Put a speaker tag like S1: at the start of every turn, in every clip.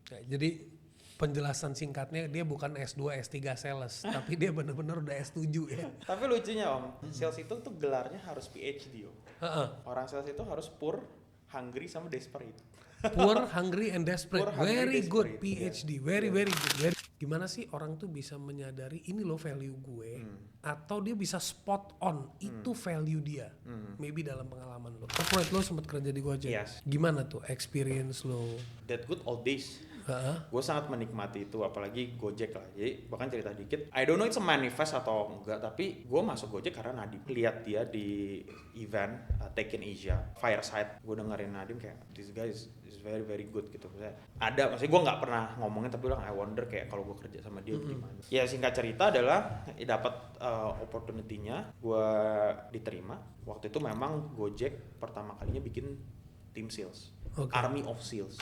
S1: Ya, jadi penjelasan singkatnya dia bukan S2 S3 sales, tapi dia benar-benar udah S7 ya.
S2: Tapi lucunya Om, sales itu tuh gelarnya harus PhD Om.
S1: Heeh.
S2: Orang sales itu harus poor, hungry sama desperate.
S1: Poor, hungry, and desperate.
S2: Poor, hungry,
S1: Very good
S2: desperate.
S1: PhD.
S2: Yeah.
S1: Very,
S2: Yeah.
S1: very good. Gimana sih orang tuh bisa menyadari ini loh value gue, atau dia bisa spot on itu value dia. Maybe dalam pengalaman lo. Corporate lo sempat kerja di Gojek.
S2: Yes.
S1: Gimana tuh experience lo?
S2: That good old days.
S1: Heeh.
S2: Gue sangat menikmati itu, apalagi Gojek lah. Jadi bahkan cerita dikit, I don't know it's a manifest atau enggak, tapi gue masuk Gojek karena Nadim. Lihat dia di event Tech in Asia, Fireside. Gue dengerin Nadim kayak, this guy is very very good gitu. Maksudnya gue nggak pernah ngomongin, tapi bilang I wonder kayak kalau gue kerja sama dia gimana. Ya singkat cerita adalah dapat opportunity-nya, gue diterima. Waktu itu memang Gojek pertama kalinya bikin tim sales, Army of Sales.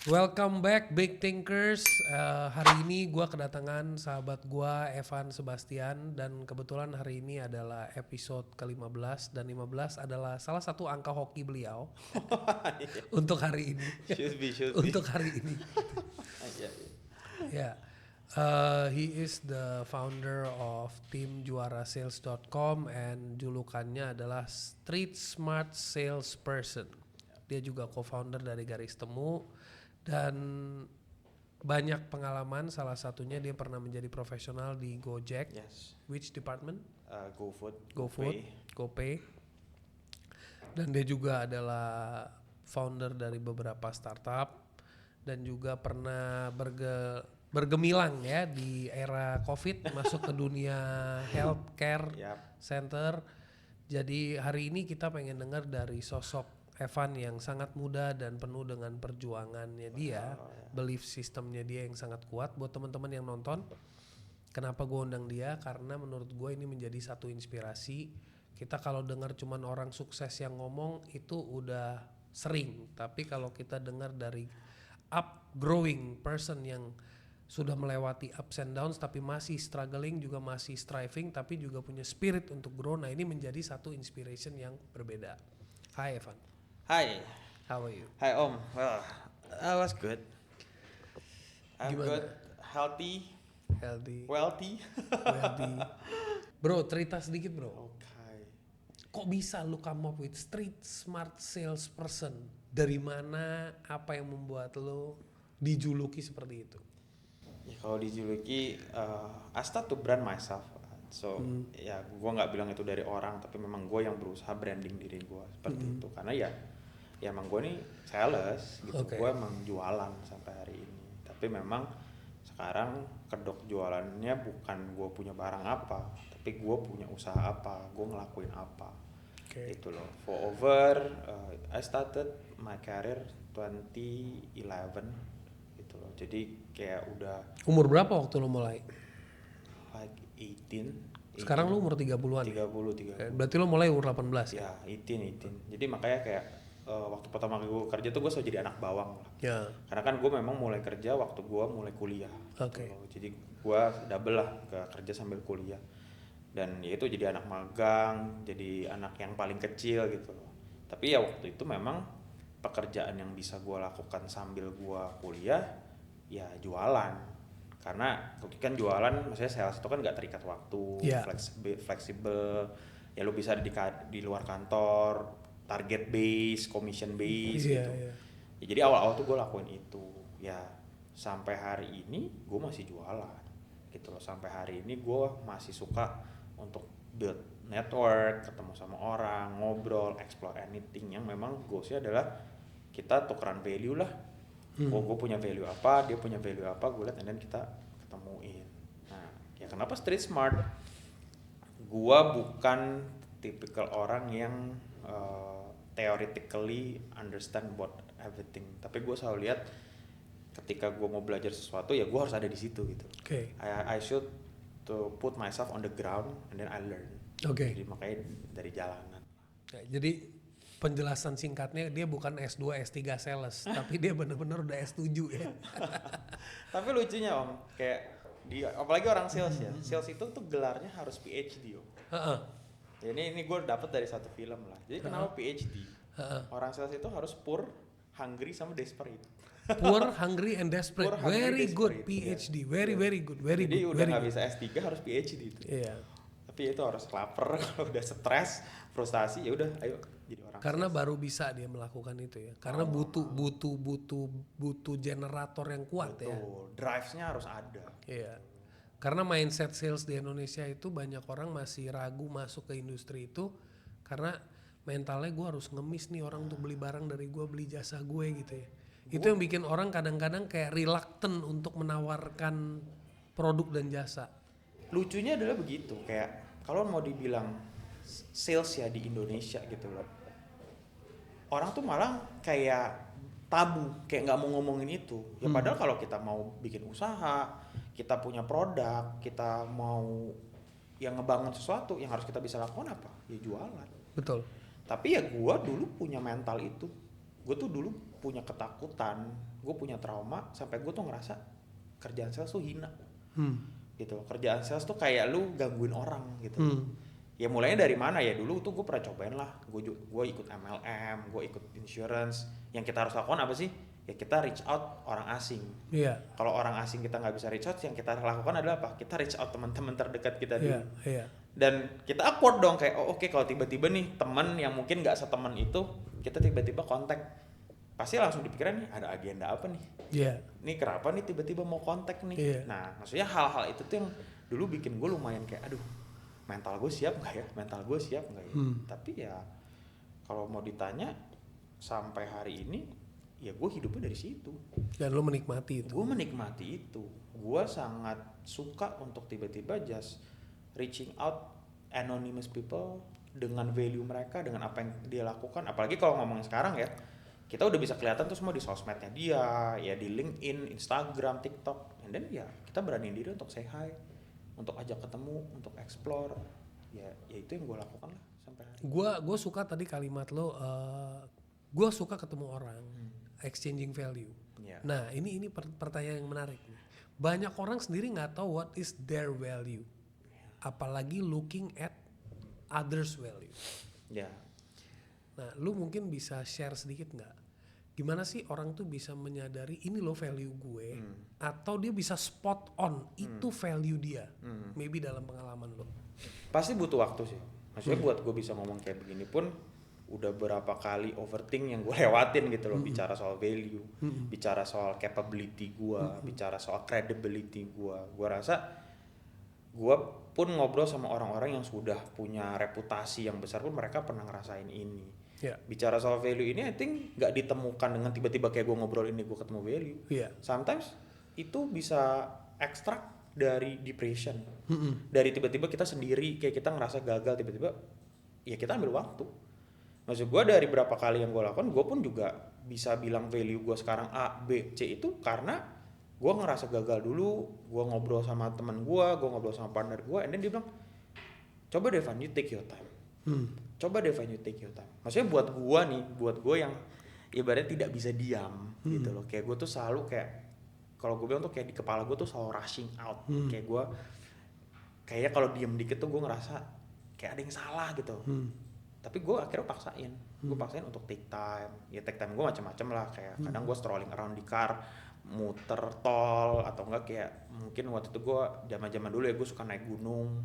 S1: Welcome back Big Thinkers. Hari ini gue kedatangan sahabat gue Evan Sebastian, dan kebetulan hari ini adalah episode ke-15 dan 15 adalah salah satu angka hoki beliau untuk hari ini.
S2: Should be.
S1: Untuk hari ini. Ya. He is the founder of timjuarasales.com and julukannya adalah Street Smart Salesperson. Dia juga co-founder dari Garis Temu dan banyak pengalaman. Salah satunya dia pernah menjadi profesional di Gojek.
S2: Yes.
S1: Which department?
S2: GoFood,
S1: GoPay. Dan dia juga adalah founder dari beberapa startup dan juga pernah bergemilang ya di era COVID masuk ke dunia healthcare center. Jadi hari ini kita pengen dengar dari sosok Evan yang sangat muda dan penuh dengan perjuangannya dia, belief systemnya dia yang sangat kuat. Buat teman-teman yang nonton, kenapa gue undang dia? Karena menurut gue ini menjadi satu inspirasi. Kita kalau dengar cuman orang sukses yang ngomong itu udah sering, tapi kalau kita dengar dari growing person yang sudah melewati ups and downs tapi masih struggling, juga masih striving, tapi juga punya spirit untuk grow, nah ini menjadi satu inspiration yang berbeda. Hai Evan.
S2: Hi.
S1: How are you?
S2: Hi Om. Well, I was good. I'm
S1: Gimana?
S2: good, healthy,
S1: Healthy.
S2: wealthy.
S1: Bro, cerita sedikit bro.
S2: Okay.
S1: Kok bisa lu come up with street smart salesperson? Dari mana? Apa yang membuat lu dijuluki seperti itu?
S2: Ya kalau dijuluki, I start to brand myself. So ya gue nggak bilang itu dari orang, tapi memang gue yang berusaha branding diri gue seperti itu. Karena ya emang gue nih sales gitu. Gue emang jualan sampai hari ini. Tapi memang sekarang kedok jualannya bukan gue punya barang apa, tapi gue punya usaha apa, gue ngelakuin apa. Itu loh. For over, I started my career 2011 gitu loh. Jadi kayak udah
S1: Umur berapa waktu lu mulai?
S2: like 18.
S1: Sekarang lu umur 30-an?
S2: 30.
S1: Berarti lu mulai umur 18
S2: ya? 18. Jadi makanya kayak waktu pertama kali gue kerja tuh gue selalu jadi anak bawang lah.
S1: Ya.
S2: Karena kan gue memang mulai kerja waktu gue mulai kuliah.
S1: Oke.
S2: Gitu. Jadi gue double lah kerja sambil kuliah. Dan ya itu jadi anak magang, jadi anak yang paling kecil gitu loh. Tapi ya waktu itu memang pekerjaan yang bisa gue lakukan sambil gue kuliah ya jualan. Karena kan jualan, maksudnya sales itu kan nggak terikat waktu, fleksibel, ya lu bisa di luar kantor, target base, commission base gitu. Ya, jadi awal-awal tuh gue lakuin itu, ya sampai hari ini gue masih jualan, gitu loh. Sampai hari ini gue masih suka untuk build network, ketemu sama orang, ngobrol, explore anything yang memang goalsnya adalah kita tukeran value lah. Gue punya value apa, dia punya value apa, gue lihat, dan kita ketemuin. Nah, ya kenapa street smart? Gue bukan tipikal orang yang theoretically understand about everything, tapi gue selalu lihat ketika gue mau belajar sesuatu ya gue harus ada di situ gitu. I should to put myself on the ground and then I learn. Jadi makanya dari jalanan.
S1: Jadi penjelasan singkatnya dia bukan S2 S3 sales, tapi dia benar-benar udah S7 ya.
S2: Tapi lucunya Om, kayak Apalagi orang sales ya. Sales itu tuh gelarnya harus PhD.
S1: Heeh.
S2: Ya, ini gue dapat dari satu film lah. Jadi kenapa PhD? Orang sales itu harus poor, hungry sama desperate.
S1: Poor, hungry and desperate.
S2: Poor, hungry,
S1: Very good
S2: desperate.
S1: PhD.
S2: Yeah.
S1: Very
S2: Yeah.
S1: very good. Very
S2: Jadi
S1: good.
S2: udah
S1: Very
S2: nggak
S1: good.
S2: bisa S3 harus PhD itu.
S1: Iya.
S2: Tapi itu harus lapar kalau udah stres, frustasi ya udah ayo jadi orang.
S1: Karena baru bisa dia melakukan itu ya. Karena butuh generator yang kuat ya.
S2: Drives-nya harus ada.
S1: Iya. Karena mindset sales di Indonesia itu banyak orang masih ragu masuk ke industri itu karena mentalnya gue harus ngemis nih orang untuk beli barang dari gue, beli jasa gue gitu ya. Itu yang bikin orang kadang-kadang kayak reluctant untuk menawarkan produk dan jasa.
S2: Lucunya adalah begitu, kayak kalau mau dibilang sales ya di Indonesia gitu loh. Orang tuh malah kayak tabu, kayak nggak mau ngomongin itu. Ya padahal kalau kita mau bikin usaha, kita punya produk, kita mau yang ngebangun sesuatu, yang harus kita bisa lakukan apa? Ya jualan.
S1: Betul.
S2: Tapi ya gue dulu punya mental itu. Gue tuh dulu punya ketakutan, gue punya trauma, sampai gue tuh ngerasa kerjaan sales tuh hina. Gitu, kerjaan sales tuh kayak lu gangguin orang gitu. Ya mulainya dari mana ya, dulu tuh gue pernah cobain lah, gue ikut MLM, gue ikut insurance. Yang kita harus lakukan apa sih? Ya kita reach out orang asing.
S1: Iya.
S2: Kalau orang asing kita nggak bisa reach out, yang kita lakukan adalah apa? Kita reach out teman-teman terdekat kita dulu.
S1: Iya.
S2: Dan kita awkward dong, kayak oke, kalau tiba-tiba nih teman yang mungkin nggak seteman itu, kita tiba-tiba kontak, pasti langsung dipikirin nih ada agenda apa nih?
S1: Iya.
S2: Nih kenapa nih tiba-tiba mau kontak nih?
S1: Iya.
S2: Nah maksudnya hal-hal itu tuh yang dulu bikin gue lumayan kayak aduh, mental gue siap nggak ya? Tapi ya kalau mau ditanya sampai hari ini, ya gue hidupnya dari situ.
S1: Dan lo menikmati itu.
S2: Gue menikmati itu. Gue sangat suka untuk tiba-tiba just reaching out anonymous people dengan value mereka, dengan apa yang dia lakukan. Apalagi kalau ngomongin sekarang ya, kita udah bisa kelihatan tuh semua di sosmednya dia, ya di LinkedIn, Instagram, TikTok. And then ya kita beraniin diri untuk say hi, untuk ajak ketemu, untuk explore. Ya itu yang gue lakukan lah sampai hari ini.
S1: Gue suka tadi kalimat lo, gue suka ketemu orang, exchanging value.
S2: Yeah.
S1: Nah ini pertanyaan yang menarik. Banyak orang sendiri nggak tahu what is their value, apalagi looking at others value.
S2: Ya.
S1: Nah, lu mungkin bisa share sedikit nggak? Gimana sih orang tuh bisa menyadari ini loh value gue, atau dia bisa spot on itu value dia, maybe dalam pengalaman lo?
S2: Pasti butuh waktu sih. Maksudnya buat gue bisa ngomong kayak begini pun udah berapa kali overthink yang gue lewatin gitu loh. Bicara soal value, bicara soal capability gue, bicara soal credibility gue. Gue rasa gue pun ngobrol sama orang-orang yang sudah punya reputasi yang besar pun mereka pernah ngerasain ini.
S1: Yeah.
S2: Bicara soal value ini, I think nggak ditemukan dengan tiba-tiba kayak gue ngobrol ini gue ketemu value.
S1: Yeah.
S2: Sometimes itu bisa ekstrak dari depression, dari tiba-tiba kita sendiri kayak kita ngerasa gagal, tiba-tiba ya kita ambil waktu. Maksud gue dari berapa kali yang gue lakukan, gue pun juga bisa bilang value gue sekarang A, B, C itu karena gue ngerasa gagal dulu. Gue ngobrol sama teman gue ngobrol sama partner gue, and then dia bilang, coba deh Van, you take your time. Coba deh Van, you take your time. Maksudnya buat gue yang ibaratnya tidak bisa diam gitu loh. Kayak gue tuh selalu kayak, kalau gue bilang tuh kayak di kepala gue tuh selalu rushing out. Kayak gue, kayaknya kalau diem dikit tuh gue ngerasa kayak ada yang salah gitu. Tapi gue akhirnya paksain. Gue paksain untuk take time. Ya take time gue macam-macam lah. Kayak kadang gue strolling around di car, muter tol, atau enggak kayak mungkin waktu itu gue zaman-zaman dulu ya gue suka naik gunung.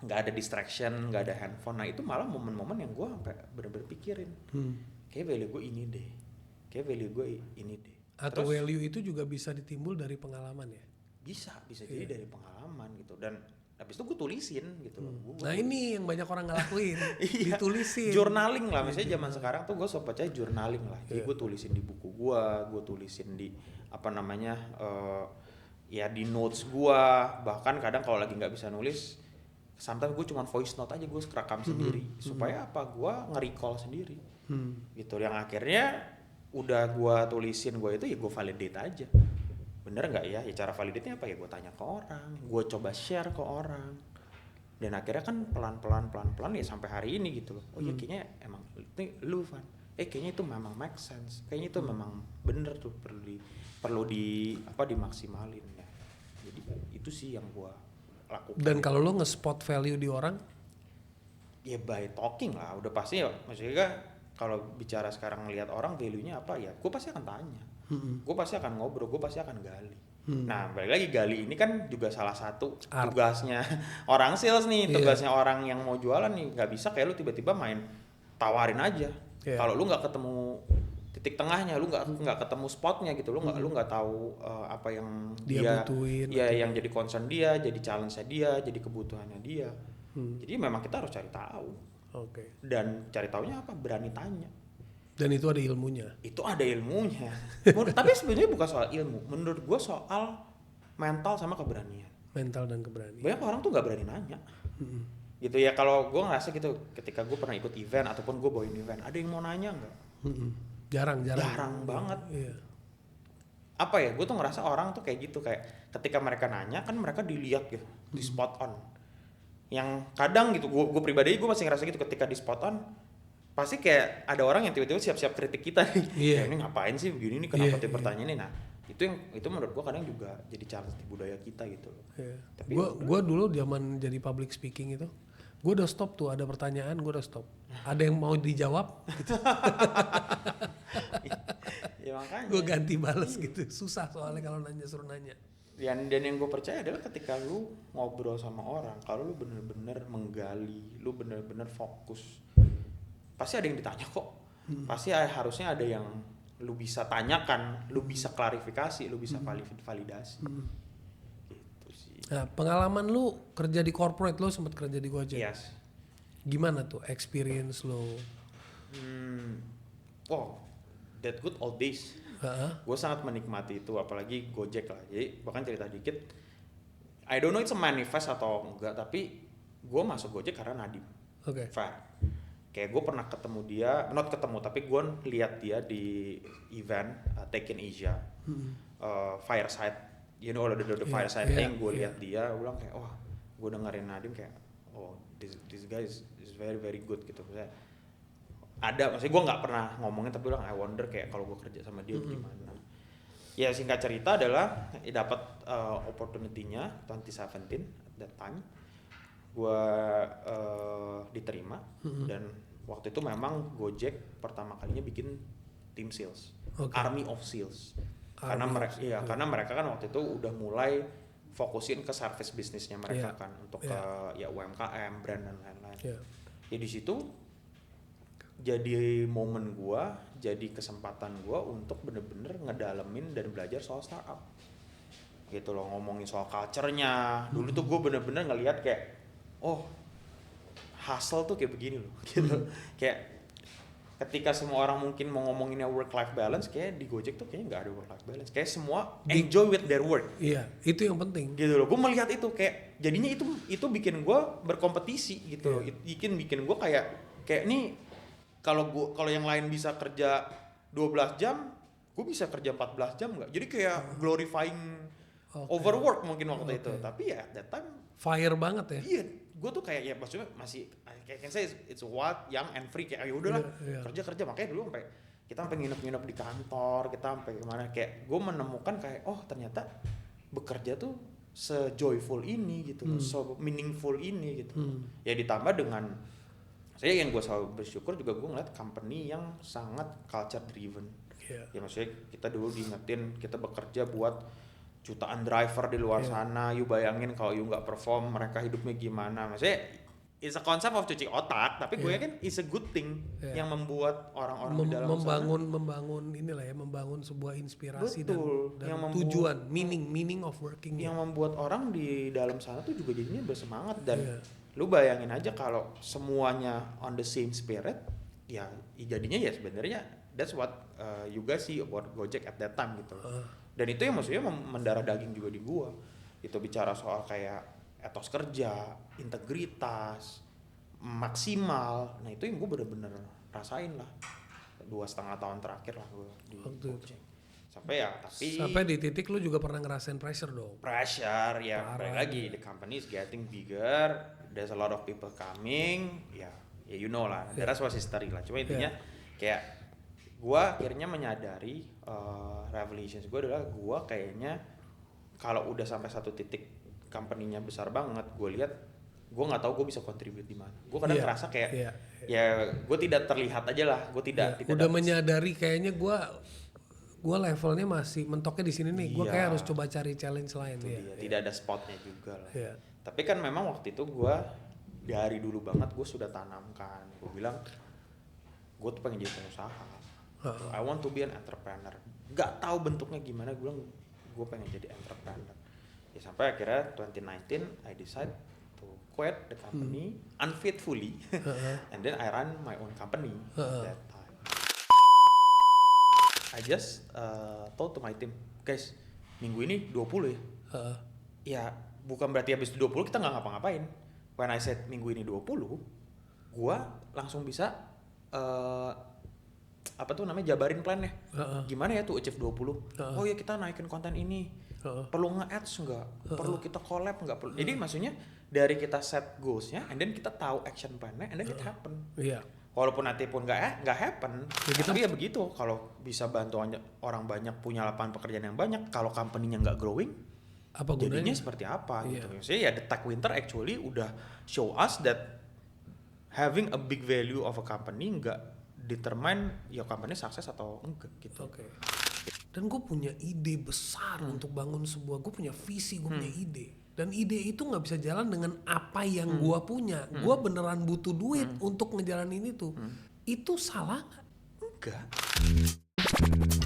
S2: Nggak ada distraction, nggak ada handphone. Nah itu malah momen-momen yang gue sampai bener-bener pikirin. Kayak value gue ini deh.
S1: Atau
S2: Terus,
S1: value itu juga bisa ditimbul dari pengalaman ya?
S2: bisa jadi dari pengalaman gitu. Dan habis itu gue tulisin gitu loh.
S1: Nah ini yang banyak orang ngelakuin.
S2: Iya,
S1: Ditulisin.
S2: journaling lah, misalnya zaman sekarang tuh gue sok percaya journaling lah. Jadi gue tulisin di buku gue tulisin di ya di notes gue. Bahkan kadang kalau lagi nggak bisa nulis, sometimes gue cuma voice note aja, gue rekam sendiri supaya apa, gue nge-recall sendiri. Gitu, yang akhirnya udah gue tulisin gue itu ya gue validate aja. Bener nggak ya? Ya cara validate-nya apa ya? Gue tanya ke orang, gue coba share ke orang, dan akhirnya kan pelan-pelan ya sampai hari ini gitu loh. Oh ya kayaknya emang ini lu Van, kayaknya itu memang make sense, kayaknya itu memang bener tuh perlu dimaksimalin ya. Jadi Itu sih yang gue lakukan.
S1: Dan kalau lo nge-spot value di orang,
S2: Ya by talking lah, udah pasti ya. Maksudnya kalau bicara sekarang ngelihat orang value-nya apa ya, gue pasti akan tanya. Gue pasti akan ngobrol, gue pasti akan gali. Nah balik lagi gali ini kan juga salah satu tugasnya orang sales nih, tugasnya orang yang mau jualan nih. Gak bisa kayak lu tiba-tiba main tawarin aja. Kalau lu nggak ketemu titik tengahnya, lu nggak ketemu spotnya gitu, lu nggak tahu apa yang dia
S1: butuhin,
S2: ya yang jadi concern dia, jadi challenge-nya dia, jadi kebutuhannya dia. Jadi memang kita harus cari tahu. Dan cari taunya apa? Berani tanya.
S1: Dan itu ada ilmunya.
S2: Itu ada ilmunya. Tapi sebenarnya bukan soal ilmu. Menurut gue soal mental sama keberanian.
S1: Mental dan keberanian.
S2: Banyak orang tuh nggak berani nanya. Gitu ya, kalau gue ngerasa gitu, ketika gue pernah ikut event ataupun gue bawain event, ada yang mau nanya nggak?
S1: Jarang
S2: banget.
S1: Iya.
S2: Apa ya? Gue tuh ngerasa orang tuh kayak gitu, kayak ketika mereka nanya kan mereka dilihat gitu, di spot on. Yang kadang gitu, gue pribadi gue masih ngerasa gitu, ketika di spot on pasti kayak ada orang yang tiba-tiba siap-siap kritik kita nih. Ya, ini ngapain sih begini nih, kenapa tiap pertanyaan ini? Nah itu menurut gue kadang juga jadi challenge di budaya kita gitu. Tapi
S1: gue dulu zaman jadi public speaking itu, gue udah stop tuh, ada pertanyaan gue udah stop. Ada yang mau dijawab gitu.
S2: Ya makanya
S1: gue ganti bales gitu, susah soalnya kalau suruh nanya.
S2: Dan yang gue percaya adalah ketika lu ngobrol sama orang, kalau lu bener-bener menggali, lu bener-bener fokus, pasti ada yang ditanya kok. Pasti harusnya ada yang lu bisa tanyakan, lu bisa klarifikasi, lu bisa validasi. Gitu sih.
S1: Nah, pengalaman lu kerja di corporate, lu sempat kerja di Gojek.
S2: Yes.
S1: Gimana tuh experience lu?
S2: Wow, that good old days. Gue sangat menikmati itu, apalagi Gojek lah. Jadi bahkan cerita dikit, I don't know it's a manifest atau enggak, tapi gue masuk Gojek karena Nadim. Fair. Kayak gue pernah ketemu dia, not ketemu, tapi gue lihat dia di event Tech in Asia, Fireside, you know the Fireside thing. Gue lihat dia, gue bilang kayak, wah, gue dengerin Nadim kayak, oh this guy is very very good gitu. Maksudnya gue nggak pernah ngomongin, tapi bilang I wonder kayak kalau gue kerja sama dia gimana. Ya singkat cerita adalah dapat opportunity-nya 2017 at that time, gue diterima dan waktu itu memang Gojek pertama kalinya bikin tim sales, Army of Sales, karena mereka kan waktu itu udah mulai fokusin ke service bisnisnya mereka kan untuk ke ya UMKM, brand dan lain-lain. Ya di situ jadi momen gua, jadi kesempatan gua untuk bener-bener ngedalemin dan belajar soal startup. Gitu loh, ngomongin soal culture-nya. Dulu tuh gua bener-bener ngelihat kayak, oh, hustle tuh kayak begini loh. Gitu. Kayak ketika semua orang mungkin mau ngomonginnya work-life balance, kayak di Gojek tuh kayaknya nggak ada work-life balance. Kayak semua enjoy with their work.
S1: Iya, itu yang penting.
S2: Gitu loh, gua melihat itu kayak jadinya itu bikin gua berkompetisi gitu loh. Bikin gua kayak nih, kalau yang lain bisa kerja 12 jam, gue bisa kerja 14 jam nggak? Jadi kayak glorifying overwork mungkin waktu itu. Tapi ya at that time
S1: fire banget ya.
S2: Iya, gue tuh kayak ya maksudnya masih kayak saya it's wild, young and free, kayak ayo udahlah kerja. Makanya dulu kita sampai nginep di kantor, kita sampai kemana, kayak gue menemukan kayak oh ternyata bekerja tuh se-joyful ini gitu, so meaningful ini gitu. Ya ditambah dengan saya yang gue selalu bersyukur juga, gue ngeliat company yang sangat culture driven. Ya maksudnya kita dulu diingetin kita bekerja buat jutaan driver di luar sana. You bayangin kalau you nggak perform, mereka hidupnya gimana? Maksudnya it's a concept of cuci otak, tapi gue yakin it's a good thing yang membuat orang-orang di dalam
S1: membangun sebuah inspirasi.
S2: Betul.
S1: dan tujuan, meaning of working.
S2: Yang membuat orang di dalam sana tuh juga jadinya bersemangat dan lu bayangin aja kalau semuanya on the same spirit, ya jadinya ya sebenarnya that's what you guys see about Gojek at that time gitu. Dan itu yang maksudnya mendarah daging juga di gua. Itu bicara soal kayak etos kerja, integritas, maksimal. Nah itu yang gua bener-bener rasain lah 2,5 tahun terakhir lah gua di Gojek. Sampai di titik lu juga pernah ngerasain pressure dong. Pressure ya, balik lagi the company is getting bigger, there's a lot of people coming, ya you know lah, the rest was history lah. Cuma intinya kayak gua akhirnya menyadari revelations gua adalah gua kayaknya kalau udah sampai satu titik company-nya besar banget, gue lihat gue nggak tahu gue bisa contribute di mana. Gue kadang
S1: Iya,
S2: ngerasa kayak
S1: iya.
S2: ya gue tidak terlihat aja lah, gue tidak
S1: Udah
S2: dapat-
S1: menyadari kayaknya gue levelnya masih mentoknya di sini nih. Gue
S2: Iya.
S1: kayak harus coba cari challenge lain.
S2: itu
S1: Iya,
S2: dia, tidak ada spotnya juga lah.
S1: iya.
S2: Tapi kan memang waktu itu gue dari dulu banget gue sudah tanamkan, gue bilang gue tuh pengen jadi pengusaha. I want to be an entrepreneur. Gak tahu bentuknya gimana, gue bilang gue pengen jadi entrepreneur. Ya sampai akhirnya 2019 I decide to quit the company unfaithfully and then I run my own company at that time. I just told to my team, guys, minggu ini 20 ya. Ya bukan berarti habis 20 kita nggak ngapa-ngapain. When I said minggu ini 20, gua langsung bisa apa tuh namanya jabarin plannya. Gimana ya tuh achieve 20? Oh ya kita naikin konten ini. Perlu nge-ads nggak? Perlu kita collab nggak? Perlu. Jadi maksudnya dari kita set goals-nya, and then kita tahu action plan-nya, and then it happen.
S1: Iya.
S2: Walaupun nanti pun nggak happen, tapi ya begitu. Kalau bisa bantu orang banyak punya lapangan pekerjaan yang banyak, kalau company-nya nggak growing,
S1: Apa
S2: jadinya
S1: gunanya?
S2: seperti apa
S1: Iya.
S2: gitu. Maksudnya ya the Tech Winter actually udah show us that having a big value of a company nggak determine ya company sukses atau enggak gitu.
S1: Oke. Dan gue punya ide besar untuk bangun sebuah, gue punya visi, gue punya ide. Dan ide itu nggak bisa jalan dengan apa yang gue punya. Gue beneran butuh duit untuk ngejalanin itu. Itu salah nggak?
S2: Enggak.